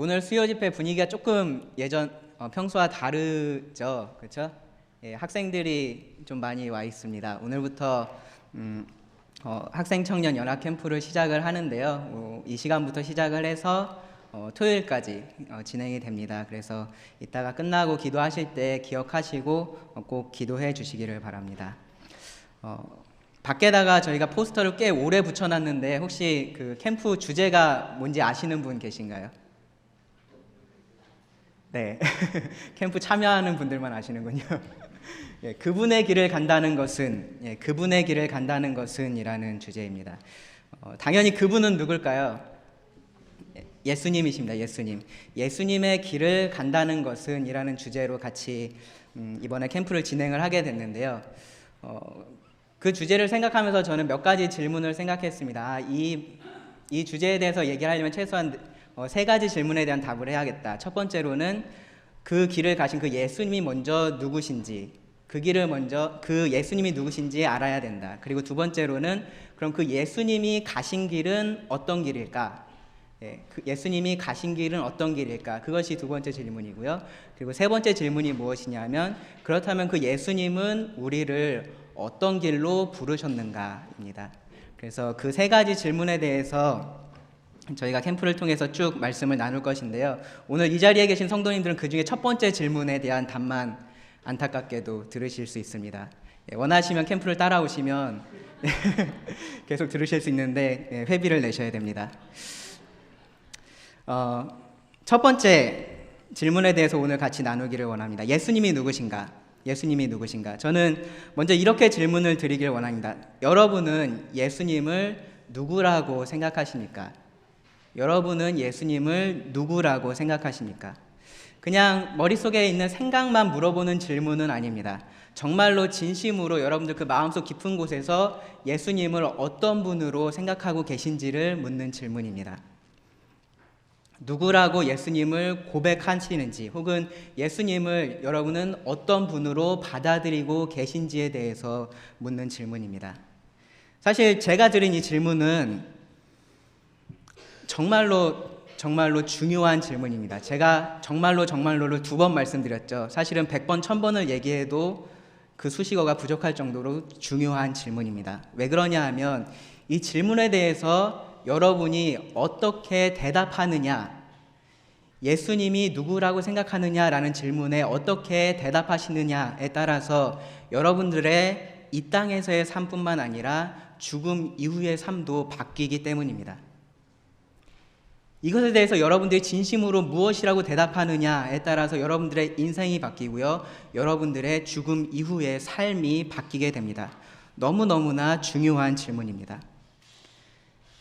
오늘 수요 집회 분위기가 조금 평소와 다르죠, 그렇죠? 학생들이 좀 많이 와 있습니다. 오늘부터 학생 청년 연합 캠프를 시작을 하는데요. 이 시간부터 시작을 해서 토요일까지 진행이 됩니다. 그래서 이따가 끝나고 기도하실 때 기억하시고 꼭 기도해 주시기를 바랍니다. 밖에다가 저희가 포스터를 꽤 오래 붙여놨는데 혹시 그 캠프 주제가 뭔지 아시는 분 계신가요? 네, 캠프 참여하는 분들만 아시는군요. 그분의 길을 간다는 것은, 그분의 길을 간다는 것은 이라는 주제입니다. 당연히 그분은 누굴까요? 예수님이십니다. 예수님의 길을 간다는 것은 이라는 주제로 같이 이번에 캠프를 진행을 하게 됐는데요. 그 주제를 생각하면서 저는 몇 가지 질문을 생각했습니다. 이 주제에 대해서 얘기하려면 최소한 세 가지 질문에 대한 답을 해야겠다. 첫 번째로는 그 길을 가신 그 예수님이 먼저 누구신지, 그 예수님이 누구신지 알아야 된다. 그리고 두 번째로는 그럼 그 예수님이 가신 길은 어떤 길일까? 그 예수님이 가신 길은 어떤 길일까? 그것이 두 번째 질문이고요. 그리고 세 번째 질문이 무엇이냐면 그렇다면 그 예수님은 우리를 어떤 길로 부르셨는가입니다. 그래서 그 세 가지 질문에 대해서 저희가 캠프를 통해서 쭉 말씀을 나눌 것인데요. 오늘 이 자리에 계신 성도님들은 그 중에 첫 번째 질문에 대한 답만 안타깝게도 들으실 수 있습니다. 원하시면 캠프를 따라오시면 계속 들으실 수 있는데 회비를 내셔야 됩니다. 첫 번째 질문에 대해서 오늘 같이 나누기를 원합니다. 예수님이 누구신가? 저는 먼저 이렇게 질문을 드리길 원합니다. 여러분은 예수님을 누구라고 생각하십니까? 그냥 머릿속에 있는 생각만 물어보는 질문은 아닙니다. 정말로 진심으로 여러분들 그 마음속 깊은 곳에서 예수님을 어떤 분으로 생각하고 계신지를 묻는 질문입니다. 누구라고 예수님을 고백하시는지, 혹은 예수님을 여러분은 어떤 분으로 받아들이고 계신지에 대해서 묻는 질문입니다. 사실 제가 드린 이 질문은 정말로 중요한 질문입니다. 제가 정말로를 2번 말씀드렸죠. 사실은 100번, 1000번을 얘기해도 그 수식어가 부족할 정도로 중요한 질문입니다. 왜 그러냐 하면 이 질문에 대해서 여러분이 어떻게 대답하느냐, 예수님이 누구라고 생각하느냐라는 질문에 어떻게 대답하시느냐에 따라서 여러분들의 이 땅에서의 삶뿐만 아니라 죽음 이후의 삶도 바뀌기 때문입니다. 이것에 대해서 여러분들이 진심으로 무엇이라고 대답하느냐에 따라서 여러분들의 인생이 바뀌고요, 여러분들의 죽음 이후의 삶이 바뀌게 됩니다. 너무너무나 중요한 질문입니다.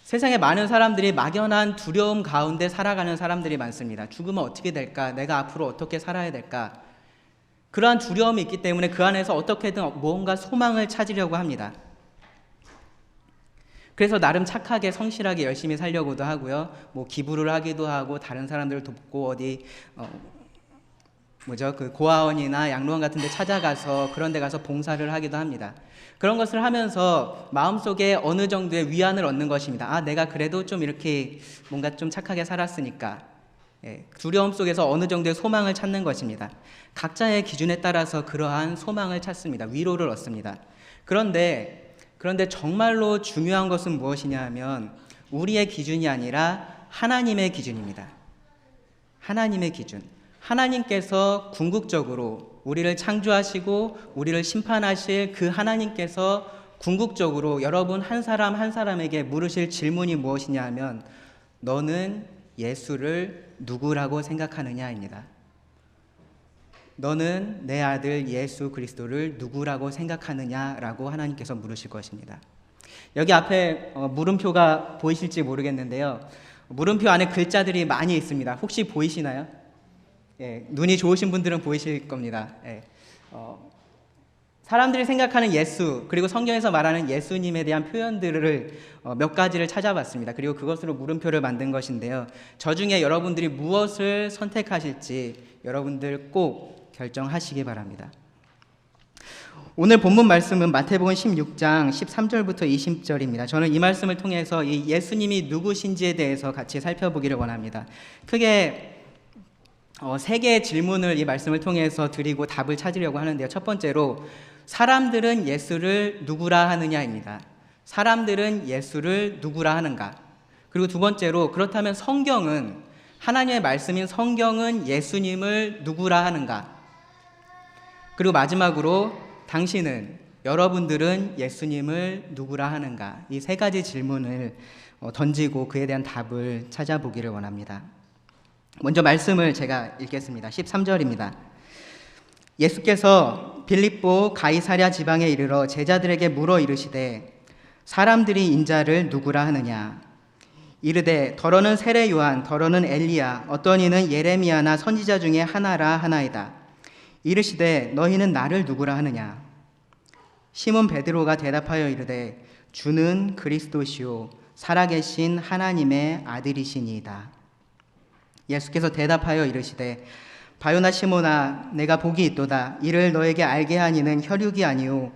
세상에 많은 사람들이 막연한 두려움 가운데 살아가는 사람들이 많습니다. 죽으면 어떻게 될까? 내가 앞으로 어떻게 살아야 될까? 그러한 두려움이 있기 때문에 그 안에서 어떻게든 무언가 소망을 찾으려고 합니다. 그래서 나름 착하게 성실하게 열심히 살려고도 하고요. 기부를 하기도 하고 다른 사람들을 돕고 그 고아원이나 양로원 같은 데 찾아가서 그런 데 가서 봉사를 하기도 합니다. 그런 것을 하면서 마음속에 어느 정도의 위안을 얻는 것입니다. 내가 그래도 좀 이렇게 뭔가 좀 착하게 살았으니까. 두려움 속에서 어느 정도의 소망을 찾는 것입니다. 각자의 기준에 따라서 그러한 소망을 찾습니다. 위로를 얻습니다. 그런데 정말로 중요한 것은 무엇이냐 하면 우리의 기준이 아니라 하나님의 기준입니다. 하나님의 기준. 하나님께서 궁극적으로 우리를 창조하시고 우리를 심판하실 그 하나님께서 궁극적으로 여러분 한 사람 한 사람에게 물으실 질문이 무엇이냐 하면 너는 예수를 누구라고 생각하느냐입니다. 너는 내 아들 예수 그리스도를 누구라고 생각하느냐라고 하나님께서 물으실 것입니다. 여기 앞에 물음표가 보이실지 모르겠는데요. 물음표 안에 글자들이 많이 있습니다. 혹시 보이시나요? 눈이 좋으신 분들은 보이실 겁니다. 사람들이 생각하는 예수, 그리고 성경에서 말하는 예수님에 대한 표현들을 몇 가지를 찾아봤습니다. 그리고 그것으로 물음표를 만든 것인데요. 저 중에 여러분들이 무엇을 선택하실지 여러분들 꼭 결정하시기 바랍니다. 오늘 본문 말씀은 마태복음 16장 13절부터 20절입니다. 저는 이 말씀을 통해서 이 예수님이 누구신지에 대해서 같이 살펴보기를 원합니다. 크게 세 개의 질문을 이 말씀을 통해서 드리고 답을 찾으려고 하는데요. 첫 번째로 사람들은 예수를 누구라 하느냐입니다. 사람들은 예수를 누구라 하는가? 그리고 두 번째로 그렇다면 성경은, 하나님의 말씀인 성경은 예수님을 누구라 하는가? 그리고 마지막으로 당신은, 여러분들은 예수님을 누구라 하는가? 이 세 가지 질문을 던지고 그에 대한 답을 찾아보기를 원합니다. 먼저 말씀을 제가 읽겠습니다. 13절입니다. 예수께서 빌립보 가이사랴 지방에 이르러 제자들에게 물어 이르시되 사람들이 인자를 누구라 하느냐? 이르되 더러는 세례 요한, 더러는 엘리야, 어떤 이는 예레미야나 선지자 중에 하나라 하나이다. 이르시되 너희는 나를 누구라 하느냐? 시몬 베드로가 대답하여 이르되 주는 그리스도시요 살아계신 하나님의 아들이시니이다. 예수께서 대답하여 이르시되 바요나 시몬아, 내가 복이 있도다. 이를 너에게 알게 하니는 혈육이 아니요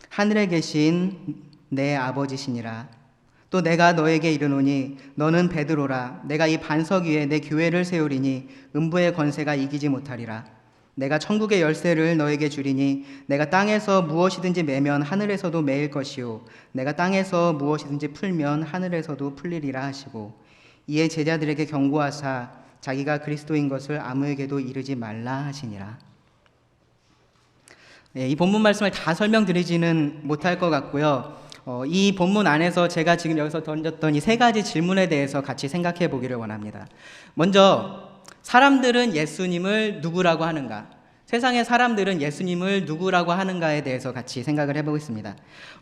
하늘에 계신 내 아버지시니라. 또 내가 너에게 이르노니 너는 베드로라. 내가 이 반석 위에 내 교회를 세우리니 음부의 권세가 이기지 못하리라. 내가 천국의 열쇠를 너에게 주리니 내가 땅에서 무엇이든지 매면 하늘에서도 매일 것이요 내가 땅에서 무엇이든지 풀면 하늘에서도 풀리리라 하시고 이에 제자들에게 경고하사 자기가 그리스도인 것을 아무에게도 이르지 말라 하시니라. 이 본문 말씀을 다 설명드리지는 못할 것 같고요. 이 본문 안에서 제가 지금 여기서 던졌던 이 세 가지 질문에 대해서 같이 생각해 보기를 원합니다. 먼저 사람들은 예수님을 누구라고 하는가? 세상의 사람들은 예수님을 누구라고 하는가에 대해서 같이 생각을 해보겠습니다.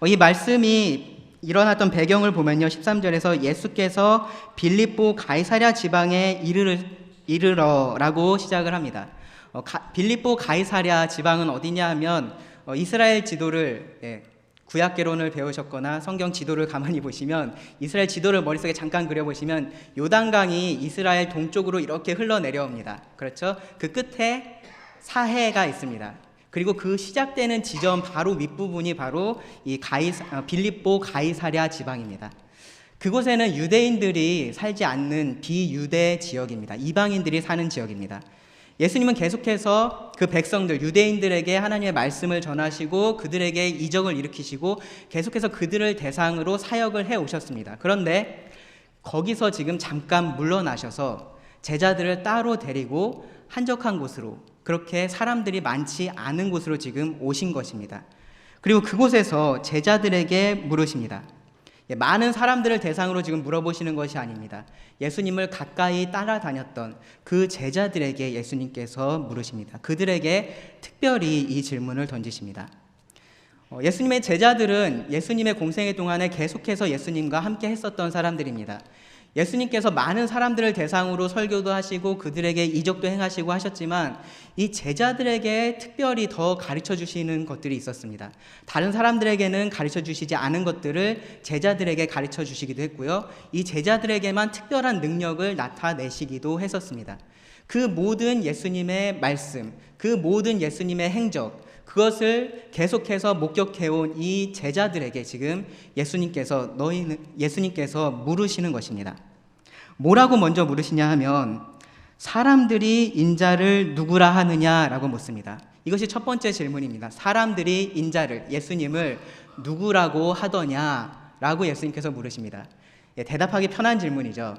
이 말씀이 일어났던 배경을 보면요, 13절에서 예수께서 빌립보 가이사랴 지방에 이르러라고 시작을 합니다. 빌립보 가이사랴 지방은 어디냐 하면 이스라엘 지도를, 구약개론을 배우셨거나 성경 지도를 가만히 보시면, 이스라엘 지도를 머릿속에 잠깐 그려보시면 요단강이 이스라엘 동쪽으로 이렇게 흘러내려옵니다. 그렇죠? 그 끝에 사해가 있습니다. 그리고 그 시작되는 지점 바로 윗부분이 바로 이 빌립보 가이사랴 지방입니다. 그곳에는 유대인들이 살지 않는 비유대 지역입니다. 이방인들이 사는 지역입니다. 예수님은 계속해서 그 백성들, 유대인들에게 하나님의 말씀을 전하시고 그들에게 이적을 일으키시고 계속해서 그들을 대상으로 사역을 해오셨습니다. 그런데 거기서 지금 잠깐 물러나셔서 제자들을 따로 데리고 한적한 곳으로, 그렇게 사람들이 많지 않은 곳으로 지금 오신 것입니다. 그리고 그곳에서 제자들에게 물으십니다. 많은 사람들을 대상으로 지금 물어보시는 것이 아닙니다. 예수님을 가까이 따라다녔던 그 제자들에게 예수님께서 물으십니다. 그들에게 특별히 이 질문을 던지십니다. 예수님의 제자들은 예수님의 공생애 동안에 계속해서 예수님과 함께 했었던 사람들입니다. 예수님께서 많은 사람들을 대상으로 설교도 하시고 그들에게 이적도 행하시고 하셨지만 이 제자들에게 특별히 더 가르쳐 주시는 것들이 있었습니다. 다른 사람들에게는 가르쳐 주시지 않은 것들을 제자들에게 가르쳐 주시기도 했고요. 이 제자들에게만 특별한 능력을 나타내시기도 했었습니다. 그 모든 예수님의 말씀, 그 모든 예수님의 행적, 그것을 계속해서 목격해온 이 제자들에게 지금 예수님께서 물으시는 것입니다. 뭐라고 먼저 물으시냐 하면 사람들이 인자를 누구라 하느냐라고 묻습니다. 이것이 첫 번째 질문입니다. 사람들이 인자를, 예수님을 누구라고 하더냐라고 예수님께서 물으십니다. 대답하기 편한 질문이죠.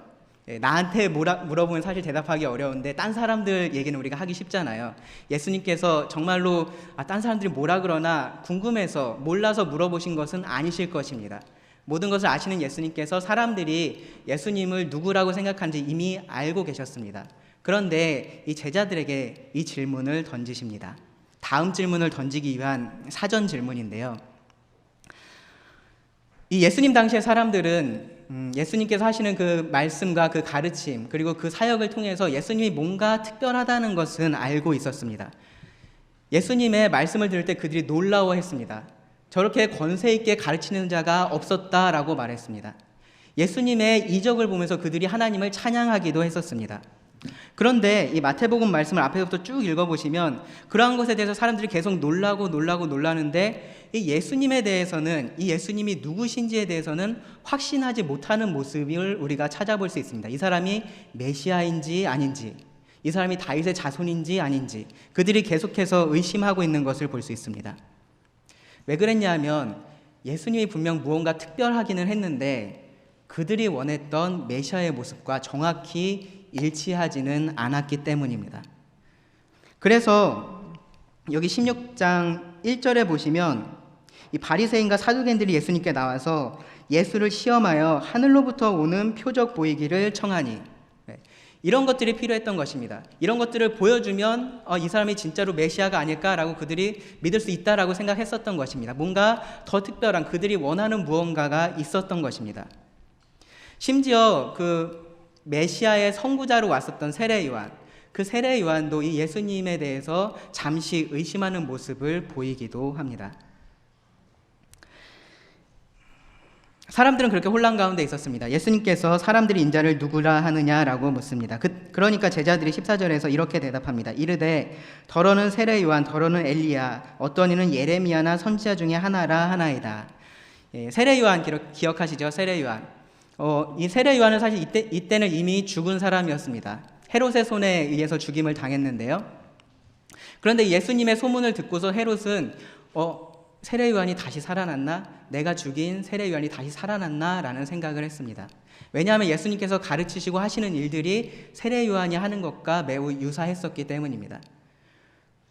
나한테 물어보면 사실 대답하기 어려운데 딴 사람들 얘기는 우리가 하기 쉽잖아요. 예수님께서 정말로 딴 사람들이 뭐라 그러나 궁금해서 몰라서 물어보신 것은 아니실 것입니다. 모든 것을 아시는 예수님께서 사람들이 예수님을 누구라고 생각하는지 이미 알고 계셨습니다. 그런데 이 제자들에게 이 질문을 던지십니다. 다음 질문을 던지기 위한 사전 질문인데요. 이 예수님 당시의 사람들은 예수님께서 하시는 그 말씀과 그 가르침 그리고 그 사역을 통해서 예수님이 뭔가 특별하다는 것은 알고 있었습니다. 예수님의 말씀을 들을 때 그들이 놀라워했습니다. 저렇게 권세 있게 가르치는 자가 없었다라고 말했습니다. 예수님의 이적을 보면서 그들이 하나님을 찬양하기도 했었습니다. 그런데 이 마태복음 말씀을 앞에부터 쭉 읽어보시면 그러한 것에 대해서 사람들이 계속 놀라는데 이 예수님에 대해서는, 이 예수님이 누구신지에 대해서는 확신하지 못하는 모습을 우리가 찾아볼 수 있습니다. 이 사람이 메시아인지 아닌지, 이 사람이 다윗의 자손인지 아닌지 그들이 계속해서 의심하고 있는 것을 볼 수 있습니다. 왜 그랬냐면 예수님이 분명 무언가 특별하기는 했는데 그들이 원했던 메시아의 모습과 정확히 일치하지는 않았기 때문입니다. 그래서 여기 16장 1절에 보시면 이 바리새인과 사두개인들이 예수님께 나와서 예수를 시험하여 하늘로부터 오는 표적 보이기를 청하니, 이런 것들이 필요했던 것입니다. 이런 것들을 보여주면 이 사람이 진짜로 메시아가 아닐까라고 그들이 믿을 수 있다라고 생각했었던 것입니다. 뭔가 더 특별한 그들이 원하는 무언가가 있었던 것입니다. 심지어 그 메시아의 선구자로 왔었던 세례 요한, 그 세례 요한도 이 예수님에 대해서 잠시 의심하는 모습을 보이기도 합니다. 사람들은 그렇게 혼란 가운데 있었습니다. 예수님께서 사람들이 인자를 누구라 하느냐라고 묻습니다. 그러니까 제자들이 14절에서 이렇게 대답합니다. 이르되 더러는 세례 요한, 더러는 엘리야, 어떤 이는 예레미야나 선지자 중에 하나라 하나이다. 세례 요한 기억하시죠? 세례 요한. 이 세례 요한은 사실 이때는 이미 죽은 사람이었습니다. 헤롯의 손에 의해서 죽임을 당했는데요. 그런데 예수님의 소문을 듣고서 헤롯은 세례 요한이 다시 살아났나? 내가 죽인 세례 요한이 다시 살아났나? 라는 생각을 했습니다. 왜냐하면 예수님께서 가르치시고 하시는 일들이 세례 요한이 하는 것과 매우 유사했었기 때문입니다.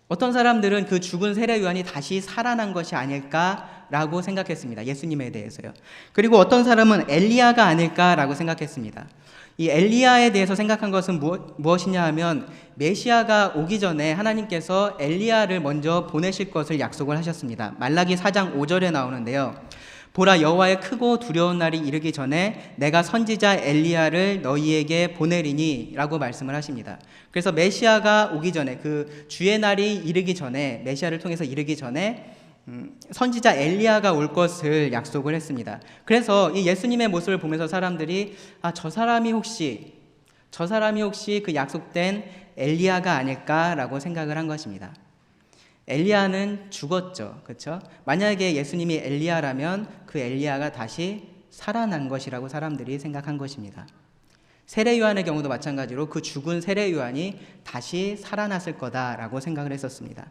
어떤 사람들은 그 죽은 세례 요한이 다시 살아난 것이 아닐까라고 생각했습니다. 예수님에 대해서요. 그리고 어떤 사람은 엘리야가 아닐까라고 생각했습니다. 이 엘리야에 대해서 생각한 것은 무엇이냐 하면 메시아가 오기 전에 하나님께서 엘리야를 먼저 보내실 것을 약속을 하셨습니다. 말라기 4장 5절에 나오는데요. 보라, 여호와의 크고 두려운 날이 이르기 전에 내가 선지자 엘리야를 너희에게 보내리니 라고 말씀을 하십니다. 그래서 메시아가 오기 전에, 그 주의 날이 이르기 전에, 메시아를 통해서 이르기 전에 선지자 엘리야가 올 것을 약속을 했습니다. 그래서 이 예수님의 모습을 보면서 사람들이 저 사람이 혹시 그 약속된 엘리야가 아닐까라고 생각을 한 것입니다. 엘리야는 죽었죠. 그렇죠? 만약에 예수님이 엘리야라면 그 엘리야가 다시 살아난 것이라고 사람들이 생각한 것입니다. 세례 요한의 경우도 마찬가지로 그 죽은 세례 요한이 다시 살아났을 거다라고 생각을 했었습니다.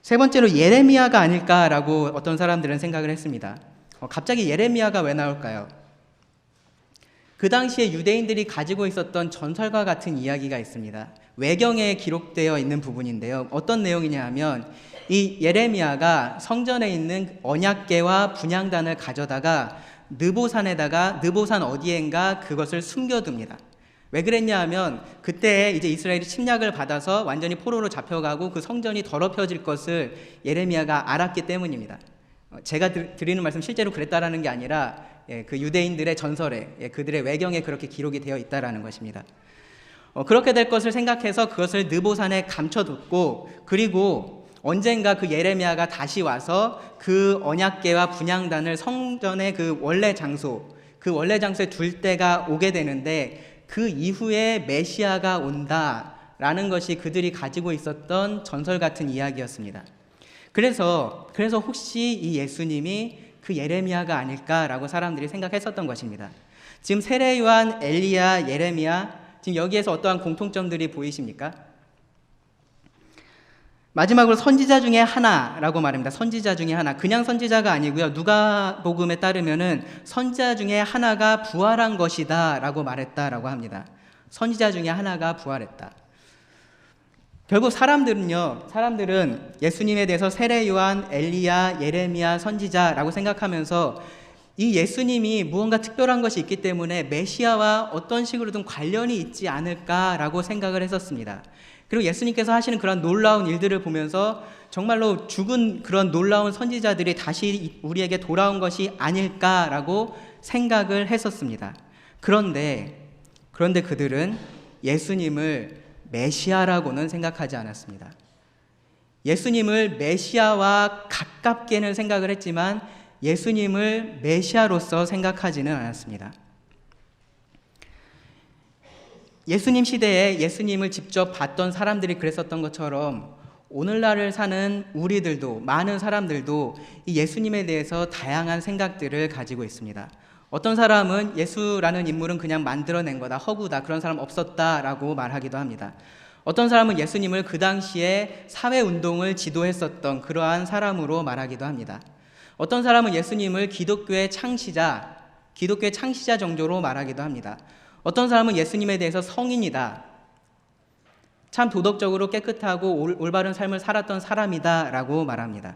세 번째로 예레미야가 아닐까라고 어떤 사람들은 생각을 했습니다. 갑자기 예레미야가 왜 나올까요? 그 당시에 유대인들이 가지고 있었던 전설과 같은 이야기가 있습니다. 외경에 기록되어 있는 부분인데요. 어떤 내용이냐 하면 이 예레미야가 성전에 있는 언약궤와 분향단을 가져다가 느보산 어디엔가 그것을 숨겨둡니다. 왜 그랬냐 하면 그때 이제 이스라엘이 침략을 받아서 완전히 포로로 잡혀가고 그 성전이 더럽혀질 것을 예레미야가 알았기 때문입니다. 제가 드리는 말씀 실제로 그랬다라는 게 아니라 그 유대인들의 전설에, 그들의 외경에 그렇게 기록이 되어 있다라는 것입니다. 그렇게 될 것을 생각해서 그것을 느보산에 감춰뒀고, 그리고 언젠가 그 예레미야가 다시 와서 그 언약궤와 분향단을 성전의 그 원래 장소에 둘 때가 오게 되는데, 그 이후에 메시아가 온다라는 것이 그들이 가지고 있었던 전설 같은 이야기였습니다. 그래서 혹시 이 예수님이 그 예레미야가 아닐까라고 사람들이 생각했었던 것입니다. 지금 세례 요한, 엘리야, 예레미야, 지금 여기에서 어떠한 공통점들이 보이십니까? 마지막으로 선지자 중에 하나라고 말합니다. 선지자 중에 하나. 그냥 선지자가 아니고요. 누가복음에 따르면은 선지자 중에 하나가 부활한 것이다 라고 말했다라고 합니다. 선지자 중에 하나가 부활했다. 결국 사람들은 예수님에 대해서 세례 요한, 엘리야, 예레미야, 선지자라고 생각하면서 이 예수님이 무언가 특별한 것이 있기 때문에 메시아와 어떤 식으로든 관련이 있지 않을까라고 생각을 했었습니다. 그리고 예수님께서 하시는 그런 놀라운 일들을 보면서 정말로 죽은 그런 놀라운 선지자들이 다시 우리에게 돌아온 것이 아닐까라고 생각을 했었습니다. 그런데 그들은 예수님을 메시아라고는 생각하지 않았습니다. 예수님을 메시아와 가깝게는 생각을 했지만 예수님을 메시아로서 생각하지는 않았습니다. 예수님 시대에 예수님을 직접 봤던 사람들이 그랬었던 것처럼 오늘날을 사는 우리들도, 많은 사람들도 이 예수님에 대해서 다양한 생각들을 가지고 있습니다. 어떤 사람은 예수라는 인물은 그냥 만들어낸 거다, 허구다, 그런 사람 없었다라고 말하기도 합니다. 어떤 사람은 예수님을 그 당시에 사회운동을 지도했었던 그러한 사람으로 말하기도 합니다. 어떤 사람은 예수님을 기독교의 창시자 정도로 말하기도 합니다. 어떤 사람은 예수님에 대해서 성인이다, 참 도덕적으로 깨끗하고 올바른 삶을 살았던 사람이다 라고 말합니다.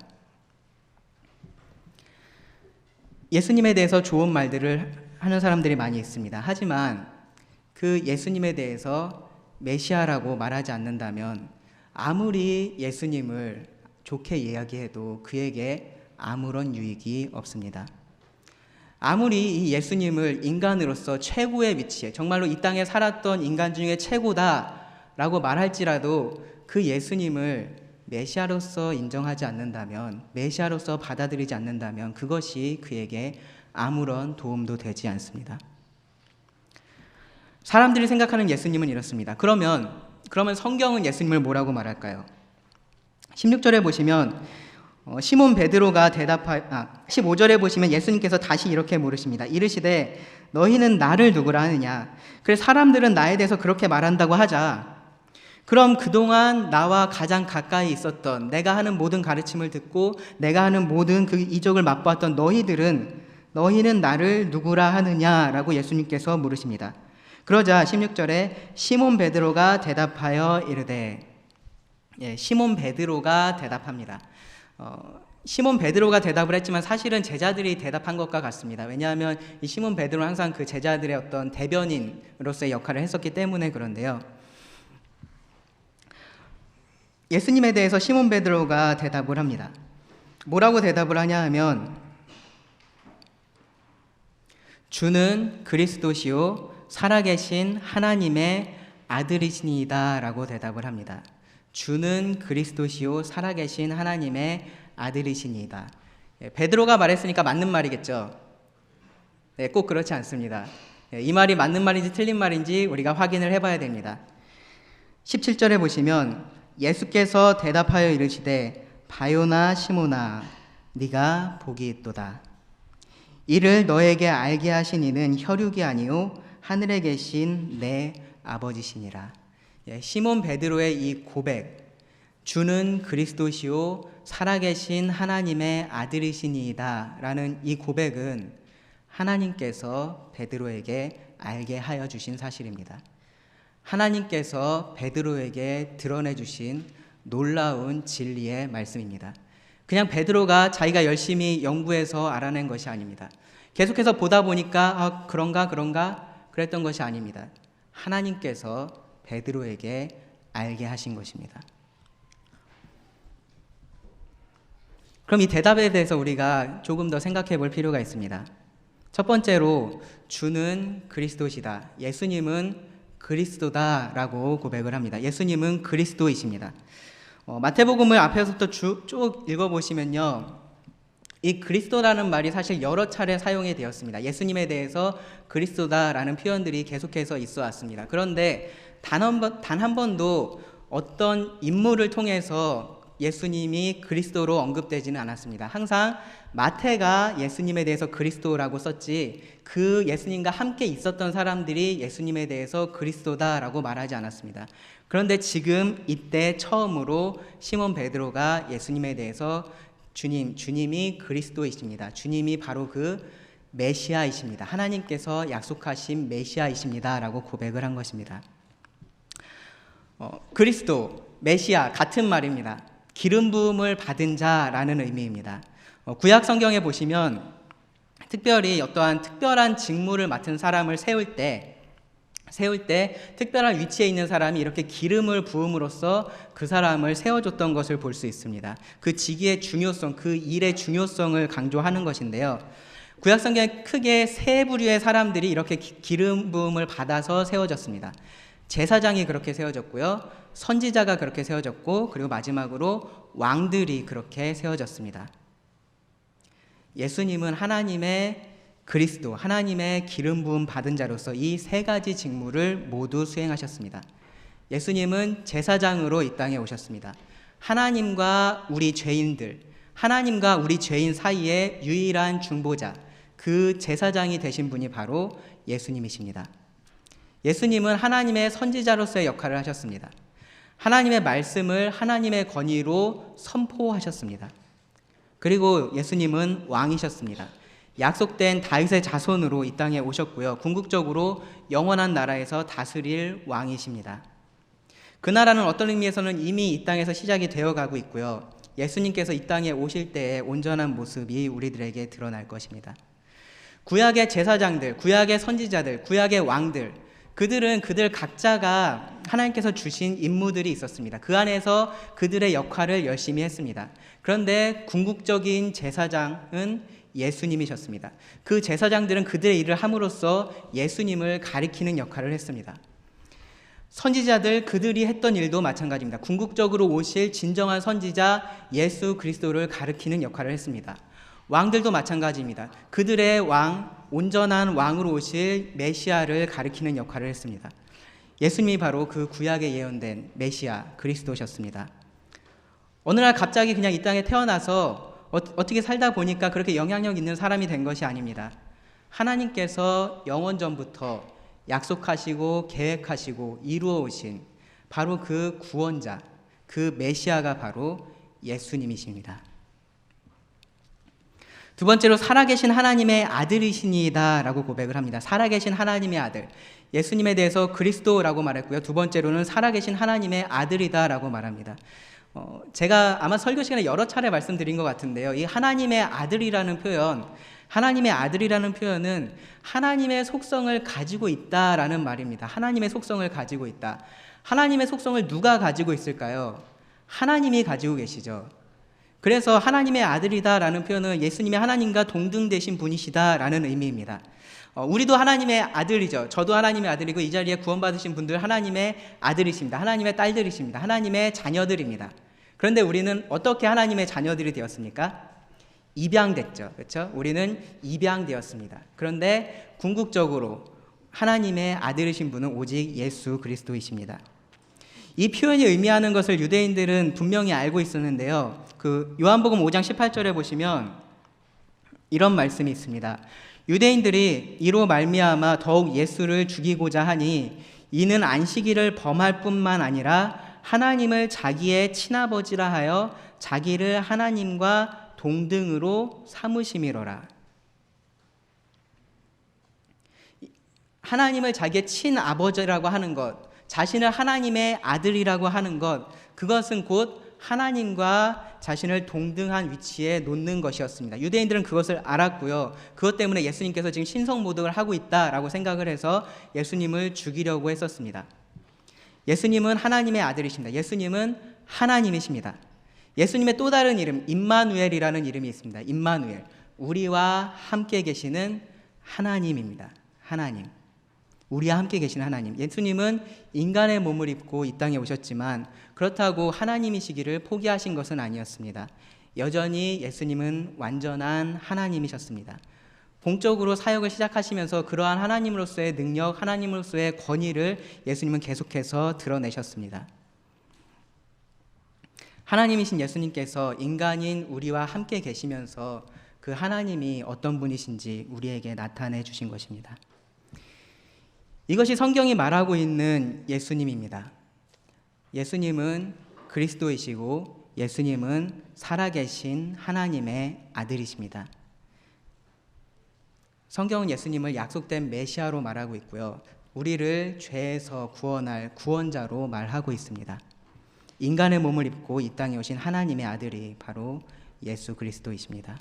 예수님에 대해서 좋은 말들을 하는 사람들이 많이 있습니다. 하지만 그 예수님에 대해서 메시아라고 말하지 않는다면 아무리 예수님을 좋게 이야기해도 그에게 아무런 유익이 없습니다. 아무리 이 예수님을 인간으로서 최고의 위치에, 정말로 이 땅에 살았던 인간 중에 최고다라고 말할지라도 그 예수님을 메시아로서 인정하지 않는다면, 메시아로서 받아들이지 않는다면 그것이 그에게 아무런 도움도 되지 않습니다. 사람들이 생각하는 예수님은 이렇습니다. 그러면 성경은 예수님을 뭐라고 말할까요? 16절에 보시면 시몬 베드로가 15절에 보시면 예수님께서 다시 이렇게 물으십니다. 이르시되 너희는 나를 누구라 하느냐? 그래 사람들은 나에 대해서 그렇게 말한다고 하자. 그럼 그동안 나와 가장 가까이 있었던, 내가 하는 모든 가르침을 듣고 내가 하는 모든 그 이적을 맛보았던 너희는 나를 누구라 하느냐라고 예수님께서 물으십니다. 그러자 16절에 시몬 베드로가 대답하여 이르되, 시몬 베드로가 대답합니다. 시몬 베드로가 대답을 했지만 사실은 제자들이 대답한 것과 같습니다. 왜냐하면 이 시몬 베드로는 항상 그 제자들의 어떤 대변인으로서의 역할을 했었기 때문에 그런데요. 예수님에 대해서 시몬 베드로가 대답을 합니다. 뭐라고 대답을 하냐 하면 주는 그리스도시요 살아계신 하나님의 아들이시니이다 라고 대답을 합니다. 주는 그리스도시요 살아계신 하나님의 아들이시니이다. 베드로가 말했으니까 맞는 말이겠죠. 꼭 그렇지 않습니다. 이 말이 맞는 말인지 틀린 말인지 우리가 확인을 해봐야 됩니다. 17절에 보시면 예수께서 대답하여 이르시되 바요나 시몬아 네가 복이 있도다. 이를 너에게 알게 하신 이는 혈육이 아니요 하늘에 계신 내 아버지시니라. 시몬 베드로의 이 고백, 주는 그리스도시요 살아계신 하나님의 아들이시니이다 라는 이 고백은 하나님께서 베드로에게 알게 하여 주신 사실입니다. 하나님께서 베드로에게 드러내 주신 놀라운 진리의 말씀입니다. 그냥 베드로가 자기가 열심히 연구해서 알아낸 것이 아닙니다. 계속해서 보다 보니까 그런가 그랬던 것이 아닙니다. 하나님께서 베드로에게 알게 하신 것입니다. 그럼 이 대답에 대해서 우리가 조금 더 생각해 볼 필요가 있습니다. 첫 번째로 주는 그리스도시다. 예수님은 그리스도다라고 고백을 합니다. 예수님은 그리스도이십니다. 마태복음을 앞에서부터 쭉 읽어보시면요, 이 그리스도라는 말이 사실 여러 차례 사용이 되었습니다. 예수님에 대해서 그리스도다라는 표현들이 계속해서 있어 왔습니다. 그런데 단 한 번도 어떤 인물을 통해서 예수님이 그리스도로 언급되지는 않았습니다. 항상 마태가 예수님에 대해서 그리스도라고 썼지 그 예수님과 함께 있었던 사람들이 예수님에 대해서 그리스도다라고 말하지 않았습니다. 그런데 지금 이때 처음으로 시몬 베드로가 예수님에 대해서 주님이 그리스도이십니다. 주님이 바로 그 메시아이십니다. 하나님께서 약속하신 메시아이십니다 라고 고백을 한 것입니다. 그리스도, 메시아 같은 말입니다. 기름 부음을 받은 자라는 의미입니다. 구약 성경에 보시면 특별히 어떠한 특별한 직무를 맡은 사람을 세울 때 특별한 위치에 있는 사람이 이렇게 기름을 부음으로써 그 사람을 세워줬던 것을 볼 수 있습니다. 그 직위의 중요성, 그 일의 중요성을 강조하는 것인데요. 구약 성경에 크게 세 부류의 사람들이 이렇게 기름 부음을 받아서 세워졌습니다. 제사장이 그렇게 세워졌고요, 선지자가 그렇게 세워졌고, 그리고 마지막으로 왕들이 그렇게 세워졌습니다. 예수님은 하나님의 그리스도, 하나님의 기름 부음 받은 자로서 이 세 가지 직무를 모두 수행하셨습니다. 예수님은 제사장으로 이 땅에 오셨습니다. 하나님과 우리 죄인들, 하나님과 우리 죄인 사이의 유일한 중보자, 그 제사장이 되신 분이 바로 예수님이십니다. 예수님은 하나님의 선지자로서의 역할을 하셨습니다. 하나님의 말씀을 하나님의 권위로 선포하셨습니다. 그리고 예수님은 왕이셨습니다. 약속된 다윗의 자손으로 이 땅에 오셨고요. 궁극적으로 영원한 나라에서 다스릴 왕이십니다. 그 나라는 어떤 의미에서는 이미 이 땅에서 시작이 되어가고 있고요. 예수님께서 이 땅에 오실 때의 온전한 모습이 우리들에게 드러날 것입니다. 구약의 제사장들, 구약의 선지자들, 구약의 왕들, 그들은 그들 각자가 하나님께서 주신 임무들이 있었습니다. 그 안에서 그들의 역할을 열심히 했습니다. 그런데 궁극적인 제사장은 예수님이셨습니다. 그 제사장들은 그들의 일을 함으로써 예수님을 가리키는 역할을 했습니다. 선지자들, 그들이 했던 일도 마찬가지입니다. 궁극적으로 오실 진정한 선지자 예수 그리스도를 가리키는 역할을 했습니다. 왕들도 마찬가지입니다. 그들의 왕, 온전한 왕으로 오실 메시아를 가리키는 역할을 했습니다. 예수님이 바로 그 구약에 예언된 메시아 그리스도셨습니다. 어느 날 갑자기 그냥 이 땅에 태어나서 어떻게 살다 보니까 그렇게 영향력 있는 사람이 된 것이 아닙니다. 하나님께서 영원 전부터 약속하시고 계획하시고 이루어 오신 바로 그 구원자, 그 메시아가 바로 예수님이십니다. 두 번째로 살아계신 하나님의 아들이시니다 라고 고백을 합니다. 살아계신 하나님의 아들, 예수님에 대해서 그리스도라고 말했고요. 두 번째로는 살아계신 하나님의 아들이다 라고 말합니다. 제가 아마 설교 시간에 여러 차례 말씀드린 것 같은데요. 이 하나님의 아들이라는 표현, 하나님의 아들이라는 표현은 하나님의 속성을 가지고 있다라는 말입니다. 하나님의 속성을 가지고 있다. 하나님의 속성을 누가 가지고 있을까요? 하나님이 가지고 계시죠. 그래서 하나님의 아들이다라는 표현은 예수님이 하나님과 동등되신 분이시다라는 의미입니다. 우리도 하나님의 아들이죠. 저도 하나님의 아들이고 이 자리에 구원받으신 분들 하나님의 아들이십니다. 하나님의 딸들이십니다. 하나님의 자녀들입니다. 그런데 우리는 어떻게 하나님의 자녀들이 되었습니까? 입양됐죠. 그렇죠? 우리는 입양되었습니다. 그런데 궁극적으로 하나님의 아들이신 분은 오직 예수 그리스도이십니다. 이 표현이 의미하는 것을 유대인들은 분명히 알고 있었는데요. 그 요한복음 5장 18절에 보시면 이런 말씀이 있습니다. 유대인들이 이로 말미암아 더욱 예수를 죽이고자 하니 이는 안식일을 범할 뿐만 아니라 하나님을 자기의 친아버지라 하여 자기를 하나님과 동등으로 삼으심이로라. 하나님을 자기의 친아버지라고 하는 것, 자신을 하나님의 아들이라고 하는 것, 그것은 곧 하나님과 자신을 동등한 위치에 놓는 것이었습니다. 유대인들은 그것을 알았고요. 그것 때문에 예수님께서 지금 신성모독을 하고 있다라고 생각을 해서 예수님을 죽이려고 했었습니다. 예수님은 하나님의 아들이십니다. 예수님은 하나님이십니다. 예수님의 또 다른 이름, 임마누엘이라는 이름이 있습니다. 임마누엘, 우리와 함께 계시는 하나님입니다. 하나님, 우리와 함께 계신 하나님. 예수님은 인간의 몸을 입고 이 땅에 오셨지만 그렇다고 하나님이시기를 포기하신 것은 아니었습니다. 여전히 예수님은 완전한 하나님이셨습니다. 본격적으로 사역을 시작하시면서 그러한 하나님으로서의 능력, 하나님으로서의 권위를 예수님은 계속해서 드러내셨습니다. 하나님이신 예수님께서 인간인 우리와 함께 계시면서 그 하나님이 어떤 분이신지 우리에게 나타내 주신 것입니다. 이것이 성경이 말하고 있는 예수님입니다. 예수님은 그리스도이시고 예수님은 살아계신 하나님의 아들이십니다. 성경은 예수님을 약속된 메시아로 말하고 있고요. 우리를 죄에서 구원할 구원자로 말하고 있습니다. 인간의 몸을 입고 이 땅에 오신 하나님의 아들이 바로 예수 그리스도이십니다.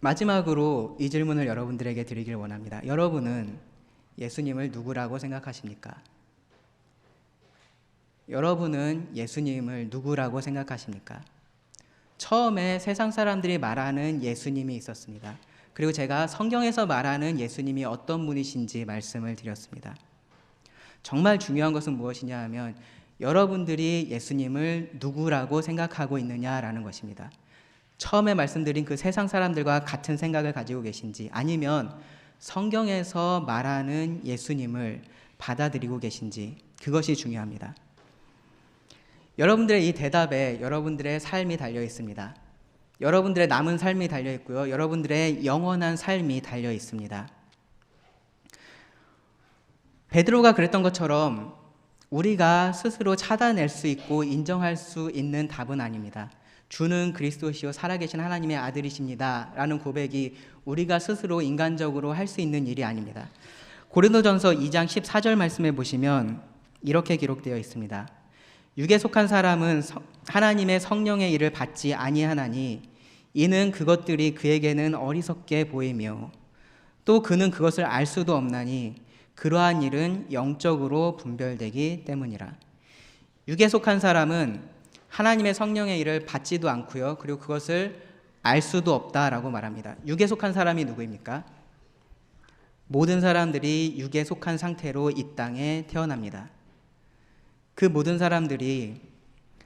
마지막으로 이 질문을 여러분들에게 드리길 원합니다. 여러분은 예수님을 누구라고 생각하십니까? 여러분은 예수님을 누구라고 생각하십니까? 처음에 세상 사람들이 말하는 예수님이 있었습니다. 그리고 제가 성경에서 말하는 예수님이 어떤 분이신지 말씀을 드렸습니다. 정말 중요한 것은 무엇이냐 하면 여러분들이 예수님을 누구라고 생각하고 있느냐라는 것입니다. 처음에 말씀드린 그 세상 사람들과 같은 생각을 가지고 계신지, 아니면 성경에서 말하는 예수님을 받아들이고 계신지, 그것이 중요합니다. 여러분들의 이 대답에 여러분들의 삶이 달려 있습니다. 여러분들의 남은 삶이 달려 있고요. 여러분들의 영원한 삶이 달려 있습니다. 베드로가 그랬던 것처럼 우리가 스스로 찾아낼 수 있고 인정할 수 있는 답은 아닙니다. 주는 그리스도시요 살아계신 하나님의 아들이십니다 라는 고백이 우리가 스스로 인간적으로 할 수 있는 일이 아닙니다. 고린도전서 2장 14절 말씀에 보시면 이렇게 기록되어 있습니다. 육에 속한 사람은 하나님의 성령의 일을 받지 아니하나니 이는 그것들이 그에게는 어리석게 보이며 또 그는 그것을 알 수도 없나니 그러한 일은 영적으로 분별되기 때문이라. 육에 속한 사람은 하나님의 성령의 일을 받지도 않고요. 그리고 그것을 알 수도 없다라고 말합니다. 육에 속한 사람이 누구입니까? 모든 사람들이 육에 속한 상태로 이 땅에 태어납니다. 그 모든 사람들이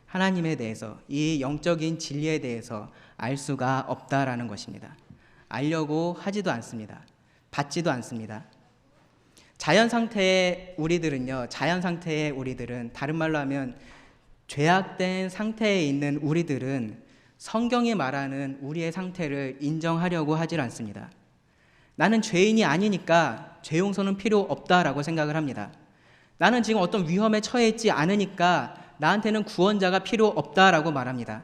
하나님에 대해서, 이 영적인 진리에 대해서 알 수가 없다라는 것입니다. 알려고 하지도 않습니다. 받지도 않습니다. 자연 상태의 우리들은 다른 말로 하면 죄악된 상태에 있는 우리들은 성경이 말하는 우리의 상태를 인정하려고 하질 않습니다. 나는 죄인이 아니니까 죄 용서는 필요 없다라고 생각을 합니다. 나는 지금 어떤 위험에 처해 있지 않으니까 나한테는 구원자가 필요 없다라고 말합니다.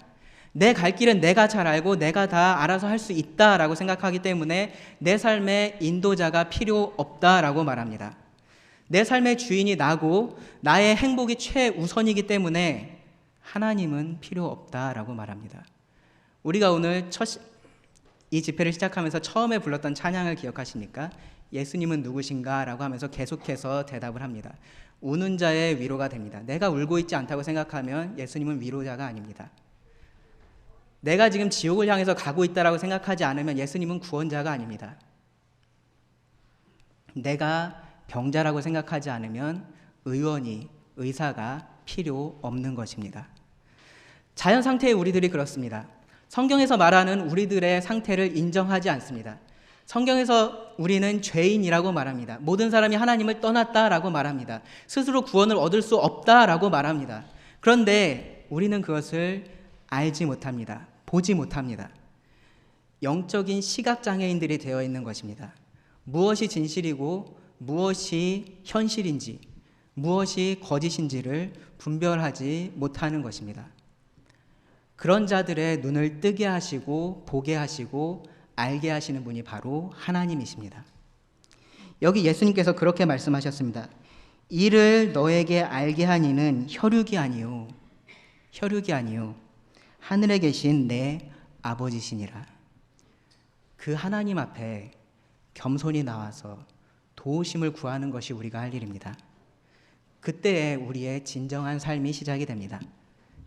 내 갈 길은 내가 잘 알고 내가 다 알아서 할 수 있다라고 생각하기 때문에 내 삶에 인도자가 필요 없다라고 말합니다. 내 삶의 주인이 나고 나의 행복이 최우선이기 때문에 하나님은 필요 없다라고 말합니다. 우리가 오늘 이 집회를 시작하면서 처음에 불렀던 찬양을 기억하십니까? 예수님은 누구신가? 라고 하면서 계속해서 대답을 합니다. 우는 자의 위로가 됩니다. 내가 울고 있지 않다고 생각하면 예수님은 위로자가 아닙니다. 내가 지금 지옥을 향해서 가고 있다라고 생각하지 않으면 예수님은 구원자가 아닙니다. 내가 병자라고 생각하지 않으면 의사가 필요 없는 것입니다. 자연 상태의 우리들이 그렇습니다. 성경에서 말하는 우리들의 상태를 인정하지 않습니다. 성경에서 우리는 죄인이라고 말합니다. 모든 사람이 하나님을 떠났다라고 말합니다. 스스로 구원을 얻을 수 없다라고 말합니다. 그런데 우리는 그것을 알지 못합니다. 보지 못합니다. 영적인 시각장애인들이 되어 있는 것입니다. 무엇이 진실이고 무엇이 현실인지, 무엇이 거짓인지를 분별하지 못하는 것입니다. 그런 자들의 눈을 뜨게 하시고 보게 하시고 알게 하시는 분이 바로 하나님이십니다. 여기 예수님께서 그렇게 말씀하셨습니다. 이를 너에게 알게 하니는 혈육이 아니요 하늘에 계신 내 아버지시니라. 그 하나님 앞에 겸손히 나와서 도우심을 구하는 것이 우리가 할 일입니다. 그때에 우리의 진정한 삶이 시작이 됩니다.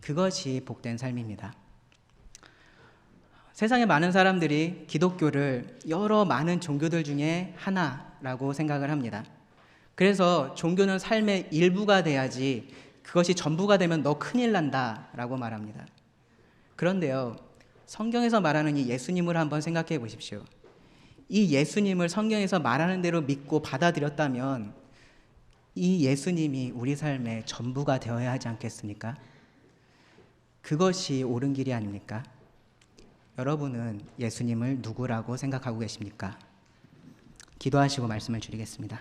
그것이 복된 삶입니다. 세상에 많은 사람들이 기독교를 여러 많은 종교들 중에 하나라고 생각을 합니다. 그래서 종교는 삶의 일부가 돼야지 그것이 전부가 되면 너 큰일 난다 라고 말합니다. 그런데요, 성경에서 말하는 이 예수님을 한번 생각해 보십시오. 이 예수님을 성경에서 말하는 대로 믿고 받아들였다면 이 예수님이 우리 삶의 전부가 되어야 하지 않겠습니까? 그것이 옳은 길이 아닙니까? 여러분은 예수님을 누구라고 생각하고 계십니까? 기도하시고 말씀을 드리겠습니다.